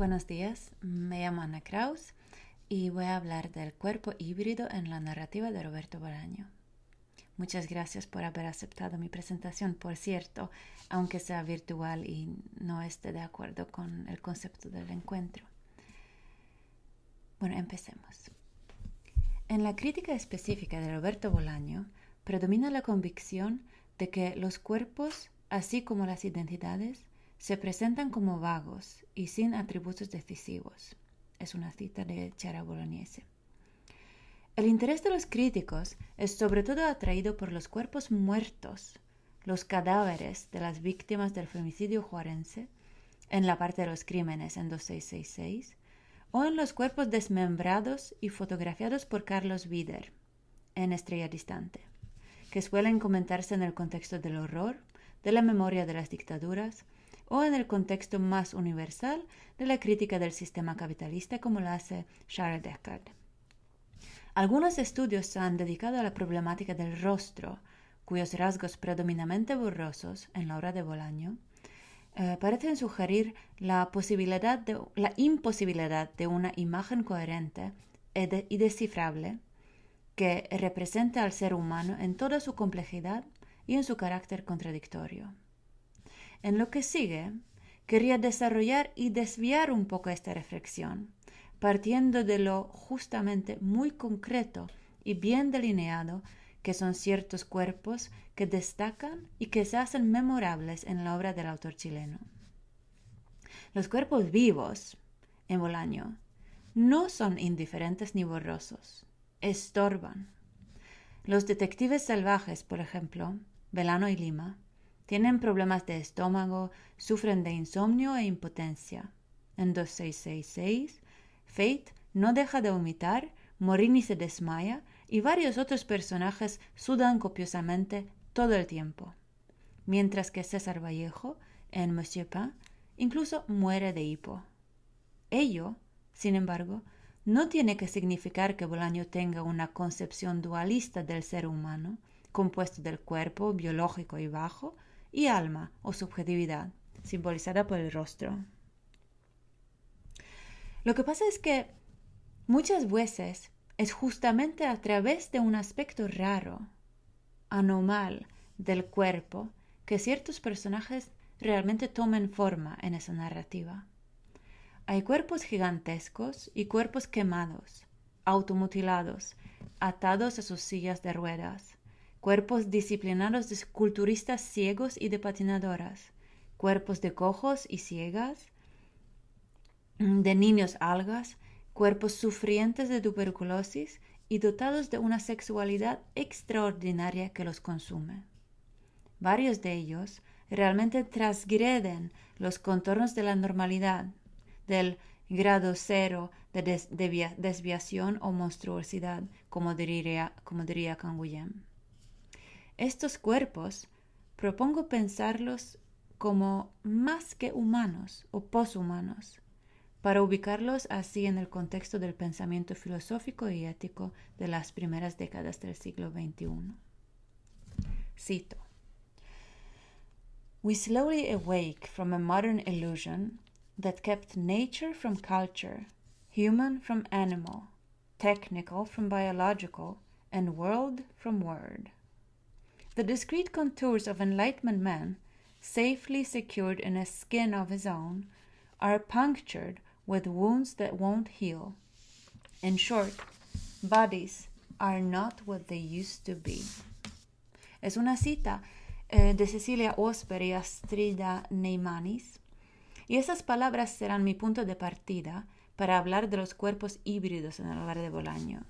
Buenos días, me llamo Ana Kraus y voy a hablar del cuerpo híbrido en la narrativa de Roberto Bolaño. Muchas gracias por haber aceptado mi presentación, por cierto, aunque sea virtual y no esté de acuerdo con el concepto del encuentro. Bueno, empecemos. En la crítica específica de Roberto Bolaño predomina la convicción de que los cuerpos, así como las identidades, se presentan como vagos y sin atributos decisivos. Es una cita de Chiara Bolognese. El interés de los críticos es sobre todo atraído por los cuerpos muertos, los cadáveres de las víctimas del femicidio juarense, en la parte de los crímenes en 2666, o en los cuerpos desmembrados y fotografiados por Carlos Wider, en Estrella Distante, que suelen comentarse en el contexto del horror, de la memoria de las dictaduras, o en el contexto más universal de la crítica del sistema capitalista como lo hace Charles Descartes. Algunos estudios se han dedicado a la problemática del rostro, cuyos rasgos predominantemente borrosos en la obra de Bolaño parecen sugerir la imposibilidad de una imagen coherente y descifrable que represente al ser humano en toda su complejidad y en su carácter contradictorio. En lo que sigue, quería desarrollar y desviar un poco esta reflexión, partiendo de lo justamente muy concreto y bien delineado que son ciertos cuerpos que destacan y que se hacen memorables en la obra del autor chileno. Los cuerpos vivos, en Bolaño, no son indiferentes ni borrosos, estorban. Los detectives salvajes, por ejemplo, Belano y Lima, tienen problemas de estómago, sufren de insomnio e impotencia. En 2666, Fate no deja de vomitar, Morini se desmaya y varios otros personajes sudan copiosamente todo el tiempo. Mientras que César Vallejo, en Monsieur Pain, incluso muere de hipo. Ello, sin embargo, no tiene que significar que Bolaño tenga una concepción dualista del ser humano, compuesto del cuerpo biológico y bajo, y alma o subjetividad, simbolizada por el rostro. Lo que pasa es que muchas veces es justamente a través de un aspecto raro, anormal del cuerpo, que ciertos personajes realmente toman forma en esa narrativa. Hay cuerpos gigantescos y cuerpos quemados, automutilados, atados a sus sillas de ruedas, cuerpos disciplinados de culturistas ciegos y de patinadoras, cuerpos de cojos y ciegas, de niños algas, cuerpos sufrientes de tuberculosis y dotados de una sexualidad extraordinaria que los consume. Varios de ellos realmente transgreden los contornos de la normalidad, del grado cero de desviación o monstruosidad, como diría Canguilhem. Estos cuerpos propongo pensarlos como más que humanos o poshumanos, para ubicarlos así en el contexto del pensamiento filosófico y ético de las primeras décadas del siglo XXI. Cito: We slowly awake from a modern illusion that kept nature from culture, human from animal, technical from biological, and world from word. The discrete contours of enlightenment man, safely secured in a skin of his own, are punctured with wounds that won't heal. In short, bodies are not what they used to be. Es una cita de Cecilia Osper y Astrida Neymanis, y esas palabras serán mi punto de partida para hablar de los cuerpos híbridos en el hogar de Bolaño.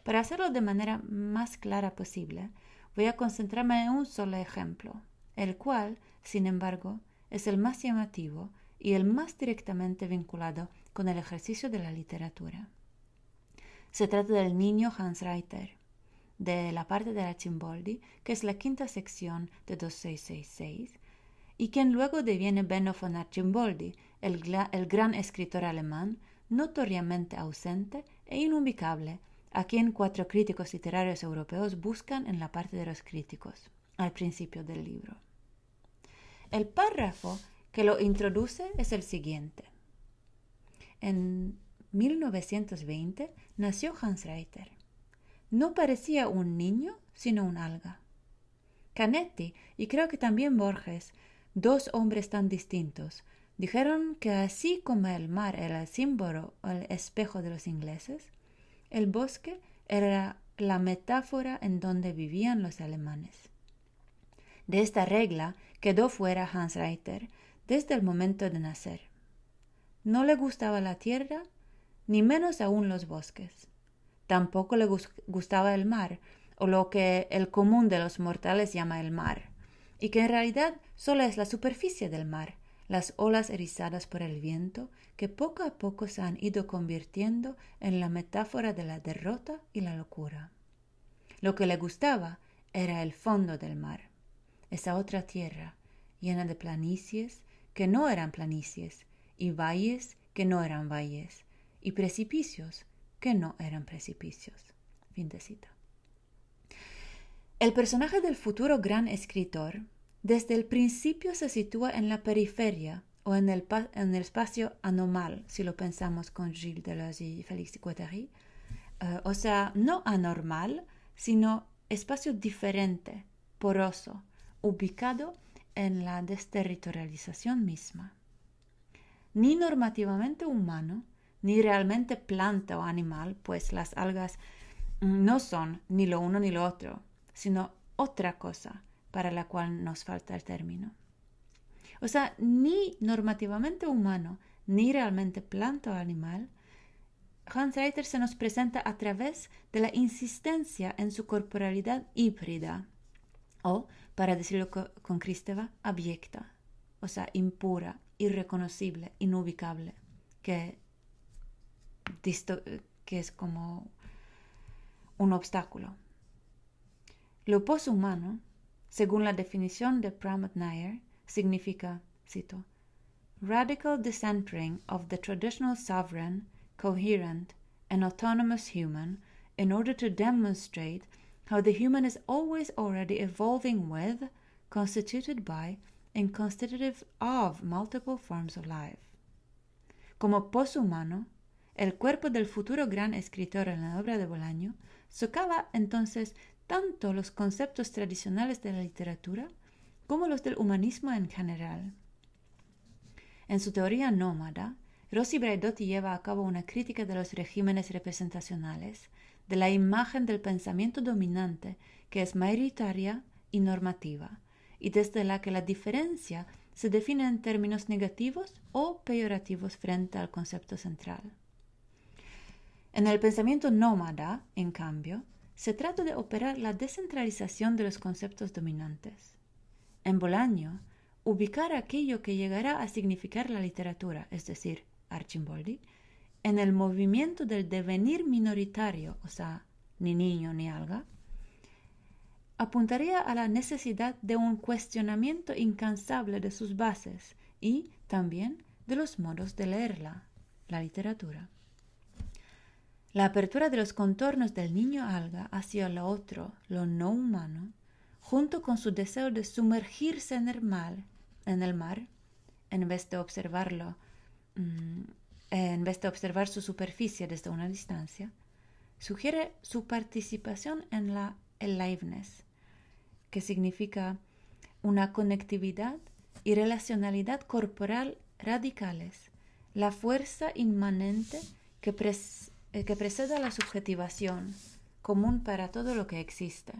Para hacerlo de manera más clara posible, voy a concentrarme en un solo ejemplo, el cual, sin embargo, es el más llamativo y el más directamente vinculado con el ejercicio de la literatura. Se trata del niño Hans Reiter, de la parte de Arcimboldi, que es la quinta sección de 2666, y quien luego deviene Benno von Arcimboldi, el gran escritor alemán, notoriamente ausente e inubicable, a quien 4 críticos literarios europeos buscan en la parte de los críticos, al principio del libro. El párrafo que lo introduce es el siguiente. en 1920 nació Hans Reiter. No parecía un niño, sino un alga. Canetti, y creo que también Borges, dos hombres tan distintos, dijeron que así como el mar era el símbolo o el espejo de los ingleses, el bosque era la metáfora en donde vivían los alemanes. De esta regla quedó fuera Hans Reiter desde el momento de nacer. No le gustaba la tierra, ni menos aún los bosques. Tampoco le gustaba el mar, o lo que el común de los mortales llama el mar, y que en realidad solo es la superficie del mar, las olas erizadas por el viento que poco a poco se han ido convirtiendo en la metáfora de la derrota y la locura. Lo que le gustaba era el fondo del mar, esa otra tierra llena de planicies que no eran planicies, y valles que no eran valles, y precipicios que no eran precipicios. Fin de cita. El personaje del futuro gran escritor desde el principio se sitúa en la periferia o en el espacio anormal, si lo pensamos con Gilles Deleuze y Félix Guattari, o sea, no anormal, sino espacio diferente, poroso, ubicado en la desterritorialización misma. Ni normativamente humano, ni realmente planta o animal, pues las algas no son ni lo uno ni lo otro, sino otra cosa para la cual nos falta el término. O sea, ni normativamente humano, ni realmente planta o animal, Hans Reiter se nos presenta a través de la insistencia en su corporalidad híbrida, o, para decirlo con Kristeva, abyecta, o sea, impura, irreconocible, inubicable, que es como un obstáculo. Lo poshumano, según la definición de Pramod Nair, significa, cito, radical decentering of the traditional sovereign, coherent, and autonomous human in order to demonstrate how the human is always already evolving with, constituted by, and constitutive of multiple forms of life. Como poshumano, el cuerpo del futuro gran escritor en la obra de Bolaño socava entonces tanto los conceptos tradicionales de la literatura como los del humanismo en general. En su teoría nómada, Rossi Braidotti lleva a cabo una crítica de los regímenes representacionales, de la imagen del pensamiento dominante que es mayoritaria y normativa, y desde la que la diferencia se define en términos negativos o peyorativos frente al concepto central. En el pensamiento nómada, en cambio, se trata de operar la descentralización de los conceptos dominantes. En Bolaño, ubicar aquello que llegará a significar la literatura, es decir, Arcimboldi, en el movimiento del devenir minoritario, o sea, ni niño ni alga, apuntaría a la necesidad de un cuestionamiento incansable de sus bases y también de los modos de leerla, la literatura. La apertura de los contornos del niño alga hacia lo otro, lo no humano, junto con su deseo de sumergirse en el mar, en vez de observar su superficie desde una distancia, sugiere su participación en la aliveness, que significa una conectividad y relacionalidad corporal radicales, la fuerza inmanente que precede a la subjetivación, común para todo lo que existe,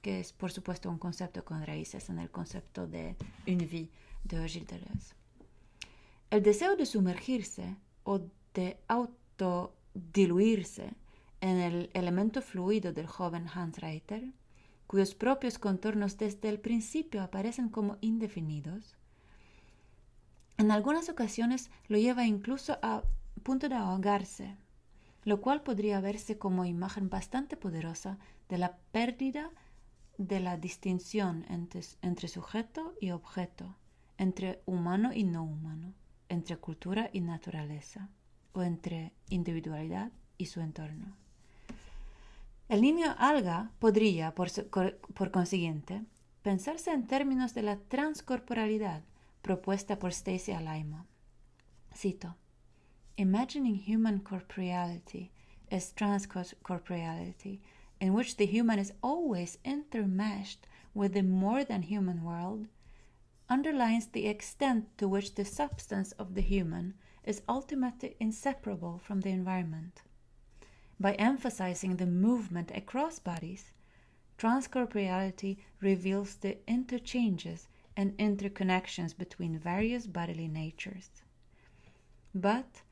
que es por supuesto un concepto con raíces en el concepto de une vie de Gilles Deleuze. El deseo de sumergirse o de autodiluirse en el elemento fluido del joven Hans Reiter, cuyos propios contornos desde el principio aparecen como indefinidos, en algunas ocasiones lo lleva incluso a punto de ahogarse, lo cual podría verse como imagen bastante poderosa de la pérdida de la distinción entre sujeto y objeto, entre humano y no humano, entre cultura y naturaleza, o entre individualidad y su entorno. El niño alga podría, por consiguiente, pensarse en términos de la transcorporalidad propuesta por Stacy Alaimo. Cito: Imagining human corporeality as transcorporeality, in which the human is always intermeshed with the more than human world, underlines the extent to which the substance of the human is ultimately inseparable from the environment. By emphasizing the movement across bodies, transcorporeality reveals the interchanges and interconnections between various bodily natures. But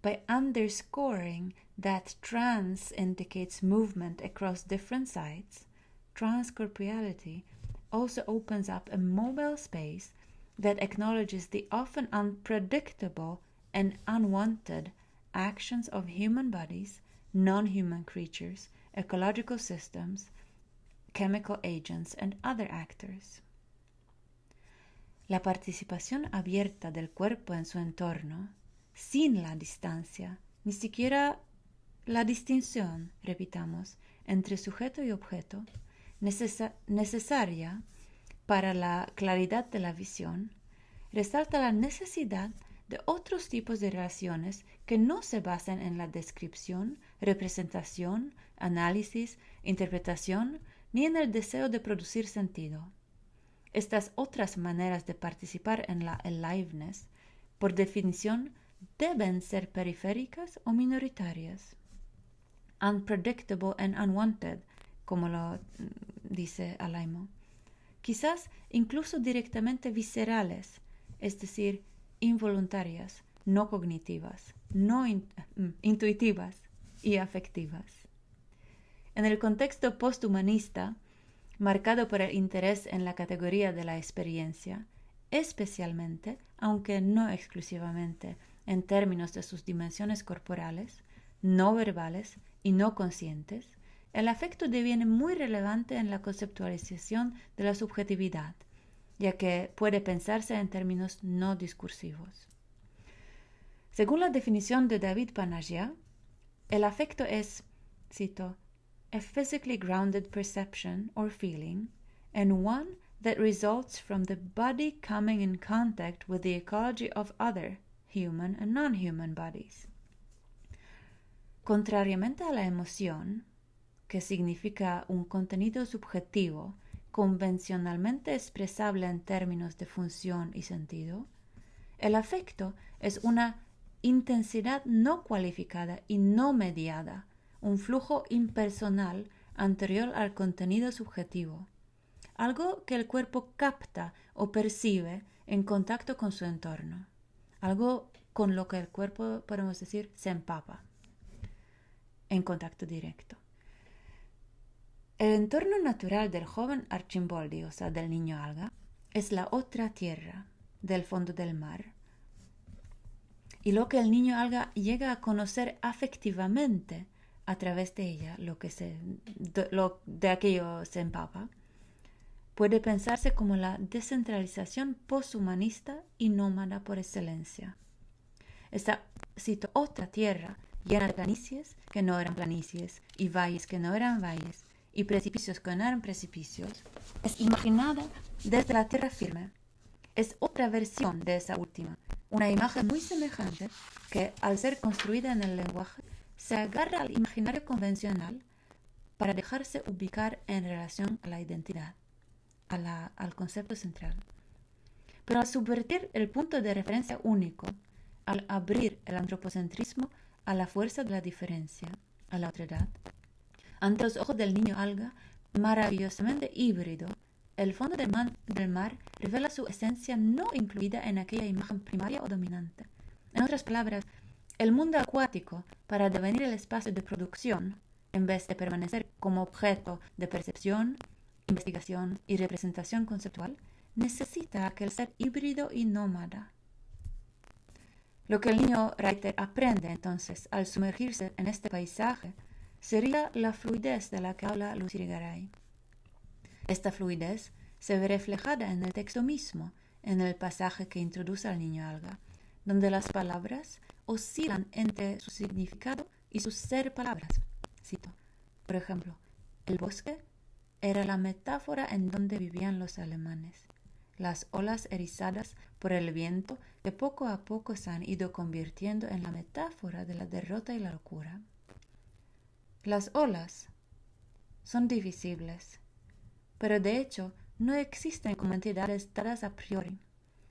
by underscoring that trans indicates movement across different sites, transcorporeality also opens up a mobile space that acknowledges the often unpredictable and unwanted actions of human bodies, non-human creatures, ecological systems, chemical agents, and other actors. La participación abierta del cuerpo en su entorno, sin la distancia, ni siquiera la distinción, repitamos, entre sujeto y objeto, necesaria para la claridad de la visión, resalta la necesidad de otros tipos de relaciones que no se basan en la descripción, representación, análisis, interpretación, ni en el deseo de producir sentido. Estas otras maneras de participar en la aliveness, por definición, deben ser periféricas o minoritarias. Unpredictable and unwanted, como lo dice Alaimo. Quizás incluso directamente viscerales, es decir, involuntarias, no cognitivas, no intuitivas y afectivas. En el contexto posthumanista, marcado por el interés en la categoría de la experiencia, especialmente, aunque no exclusivamente, en términos de sus dimensiones corporales, no verbales y no conscientes, el afecto deviene muy relevante en la conceptualización de la subjetividad, ya que puede pensarse en términos no discursivos. Según la definición de David Panagia, el afecto es, cito, a physically grounded perception or feeling, and one that results from the body coming in contact with the ecology of other human and non-human bodies. Contrariamente a la emoción, que significa un contenido subjetivo convencionalmente expresable en términos de función y sentido, el afecto es una intensidad no cualificada y no mediada, un flujo impersonal anterior al contenido subjetivo, algo que el cuerpo capta o percibe en contacto con su entorno, algo con lo que el cuerpo, podemos decir, se empapa en contacto directo. El entorno natural del joven Arcimboldi, o sea, del niño alga, es la otra tierra del fondo del mar. Y lo que el niño alga llega a conocer afectivamente a través de ella, de aquello se empapa, puede pensarse como la descentralización posthumanista y nómada por excelencia. Esta, cito, otra tierra llena de planicies que no eran planicies y valles que no eran valles y precipicios que no eran precipicios, es imaginada desde la tierra firme. Es otra versión de esa última, una imagen muy semejante que, al ser construida en el lenguaje, se agarra al imaginario convencional para dejarse ubicar en relación a la identidad, al concepto central. Pero al subvertir el punto de referencia único, al abrir el antropocentrismo a la fuerza de la diferencia, a la otredad, ante los ojos del niño alga, maravillosamente híbrido, el fondo del mar revela su esencia no incluida en aquella imagen primaria o dominante. En otras palabras, el mundo acuático, para devenir el espacio de producción, en vez de permanecer como objeto de percepción, investigación y representación conceptual, necesita aquel ser híbrido y nómada. Lo que el niño Reiter aprende entonces al sumergirse en este paisaje sería la fluidez de la que habla Lucy Irigaray. Esta fluidez se ve reflejada en el texto mismo, en el pasaje que introduce al niño alga, donde las palabras oscilan entre su significado y su ser palabras. Cito, por ejemplo, el bosque era la metáfora en donde vivían los alemanes. las olas erizadas por el viento que poco a poco se han ido convirtiendo en la metáfora de la derrota y la locura. Las olas son divisibles, pero de hecho no existen como entidades dadas a priori,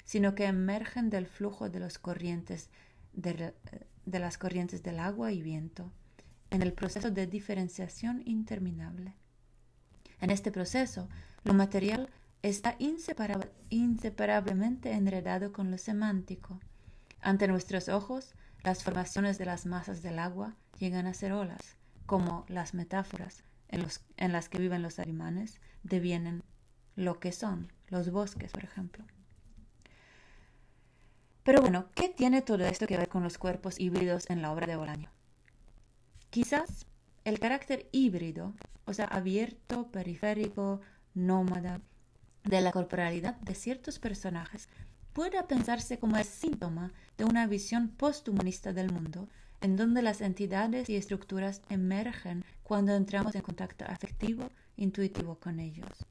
sino que emergen del flujo de las corrientes del agua y viento, en el proceso de diferenciación interminable. En este proceso, lo material está inseparablemente enredado con lo semántico. Ante nuestros ojos, las formaciones de las masas del agua llegan a ser olas, como las metáforas en las que viven los animales devienen lo que son, los bosques, por ejemplo. Pero bueno, ¿qué tiene todo esto que ver con los cuerpos híbridos en la obra de Bolaño? Quizás el carácter híbrido, o sea, abierto, periférico, nómada, de la corporalidad de ciertos personajes pueda pensarse como el síntoma de una visión posthumanista del mundo, en donde las entidades y estructuras emergen cuando entramos en contacto afectivo, intuitivo con ellos.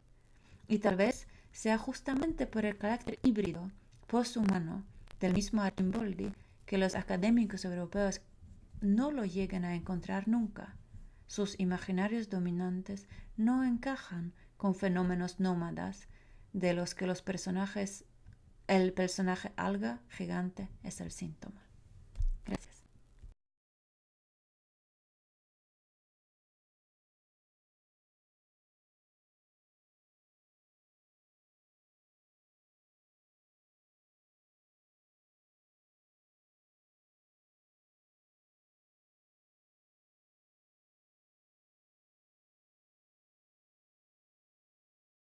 Y tal vez sea justamente por el carácter híbrido, posthumano, del mismo Artimboldi, que los académicos europeos no lo lleguen a encontrar nunca. Sus imaginarios dominantes no encajan con fenómenos nómadas de los que el personaje alga gigante es el síntoma. Gracias.